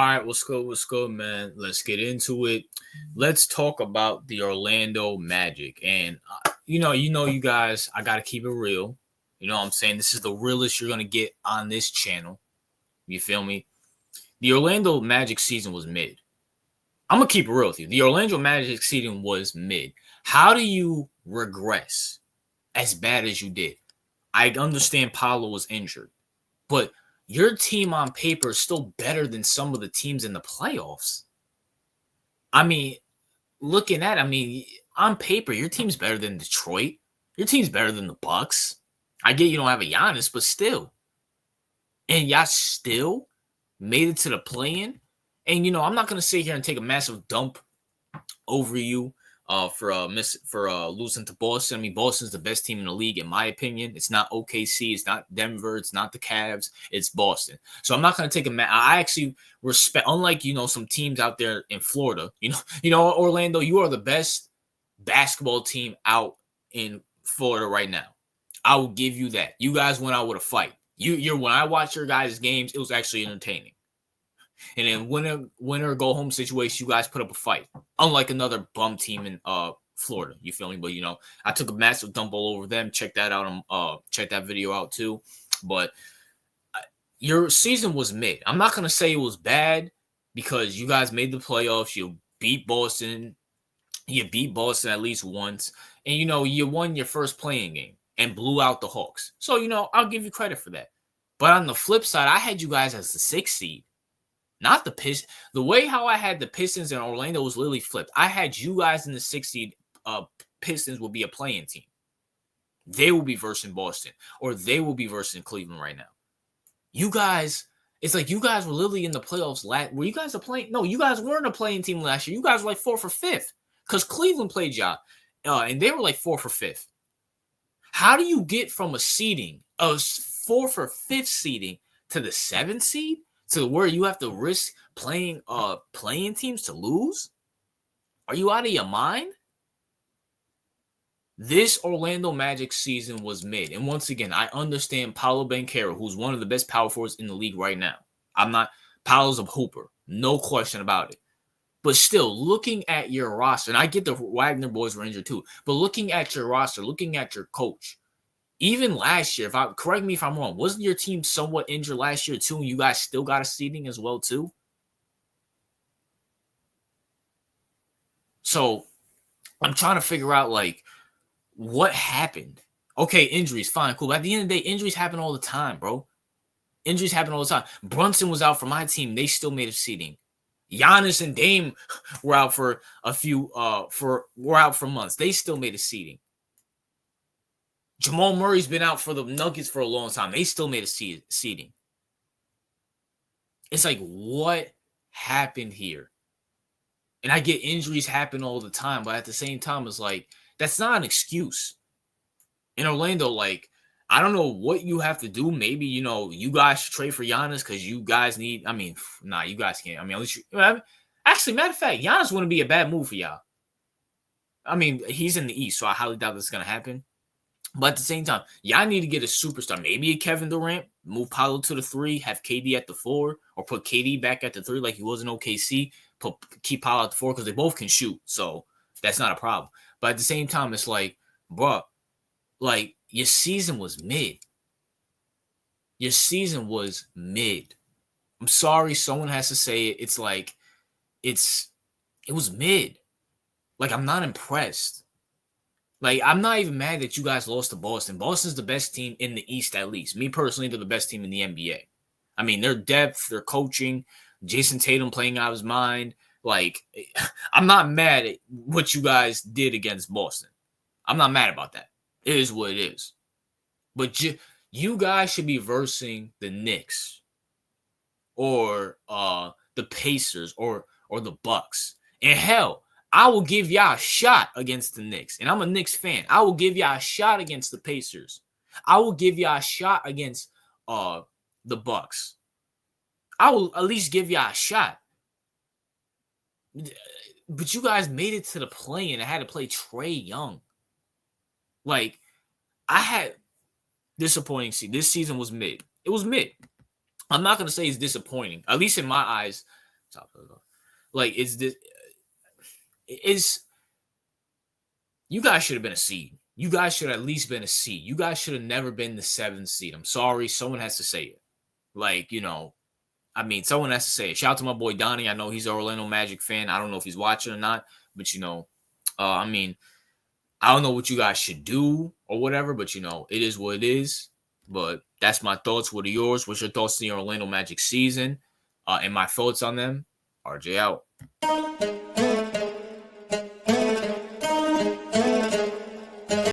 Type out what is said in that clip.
right, what's good? What's good, man? Let's get into it. Let's talk about the Orlando Magic. And you guys, I gotta keep it real. You know what I'm saying? This is the realest you're gonna get on this channel. You feel me? The Orlando Magic season was mid. I'm gonna keep it real with you. The Orlando Magic season was mid. How do you regress as bad as you did? I understand Paolo was injured, but your team on paper is still better than some of the teams in the playoffs. I mean, on paper, your team's better than Detroit. Your team's better than the Bucks. I get you don't have a Giannis, but still. And y'all still made it to the play-in. And I'm not gonna sit here and take a massive dump over you for losing to Boston. I mean, Boston's the best team in the league, in my opinion. It's not OKC, it's not Denver, it's not the Cavs, it's Boston. So I'm not gonna take I actually respect, unlike some teams out there in Florida. Orlando, you are the best basketball team out in Florida right now. I will give you that. You guys went out with a fight. When I watched your guys' games, it was actually entertaining. And then winner go home situation, you guys put up a fight. Unlike another bum team in Florida, you feel me? But I took a massive dump all over them. Check that out. Check that video out too. But your season was mid. I'm not gonna say it was bad because you guys made the playoffs. You beat Boston. You beat Boston at least once, and you won your first playing game and blew out the Hawks. So I'll give you credit for that. But on the flip side, I had you guys as the 6th seed. Not the Pistons. The way how I had the Pistons in Orlando was literally flipped. I had you guys in the 6th seed. Pistons will be a playing team. They will be versing Boston, or they will be versing Cleveland right now. You guys, it's like you guys were literally in the playoffs were you guys a playing? No, you guys weren't a playing team last year. You guys were like 4th or 5th because Cleveland played y'all, and they were like 4th or 5th. How do you get from a 4th or 5th seeding to the 7th seed? To where you have to risk playing teams to lose? Are you out of your mind? This Orlando Magic season was mid. And once again, I understand Paolo Banchero, who's one of the best power forwards in the league right now. Paolo's a hooper. No question about it. But still, looking at your roster, and I get the Wagner boys were injured too, but looking at your roster, looking at your coach, even last year, correct me if I'm wrong, wasn't your team somewhat injured last year too, and you guys still got a seeding as well too? So I'm trying to figure out what happened. Okay, injuries, fine, cool. But at the end of the day, injuries happen all the time, bro. Injuries happen all the time. Brunson was out for my team; they still made a seeding. Giannis and Dame were out for months. They still made a seeding. Jamal Murray's been out for the Nuggets for a long time. They still made a seeding. It's like, what happened here? And I get injuries happen all the time, but at the same time, it's like, that's not an excuse. In Orlando, I don't know what you have to do. Maybe, you guys should trade for Giannis because you guys need, you guys can't. At least actually, matter of fact, Giannis wouldn't be a bad move for y'all. He's in the East, so I highly doubt this is going to happen. But at the same time, y'all need to get a superstar. Maybe a Kevin Durant, move Paolo to the 3, have KD at the 4, or put KD back at the 3 like he was in OKC. Keep Paolo at the 4 because they both can shoot. So that's not a problem. But at the same time, it's like, bro, your season was mid. Your season was mid. I'm sorry, someone has to say it. It's like, it was mid. I'm not impressed. I'm not even mad that you guys lost to Boston. Boston's the best team in the East, at least. Me personally, they're the best team in the NBA. Their depth, their coaching, Jason Tatum playing out of his mind. I'm not mad at what you guys did against Boston. I'm not mad about that. It is what it is. But you guys should be versing the Knicks or the Pacers or the Bucks. And hell, I will give y'all a shot against the Knicks. And I'm a Knicks fan. I will give y'all a shot against the Pacers. I will give y'all a shot against the Bucks. I will at least give y'all a shot. But you guys made it to the play and I had to play Trae Young. I had disappointing season. This season was mid. It was mid. I'm not going to say it's disappointing. At least in my eyes, Top of the like is this is you guys should have been a seed. You guys should have at least been a seed. You guys should have never been the 7th seed. I'm sorry. Someone has to say it. Like, I mean, someone has to say it. Shout out to my boy Donnie. I know he's an Orlando Magic fan. I don't know if he's watching or not, but I mean, I don't know what you guys should do or whatever, but it is what it is. But that's my thoughts. What are yours? What's your thoughts on the Orlando Magic season? And my thoughts on them. RJ out.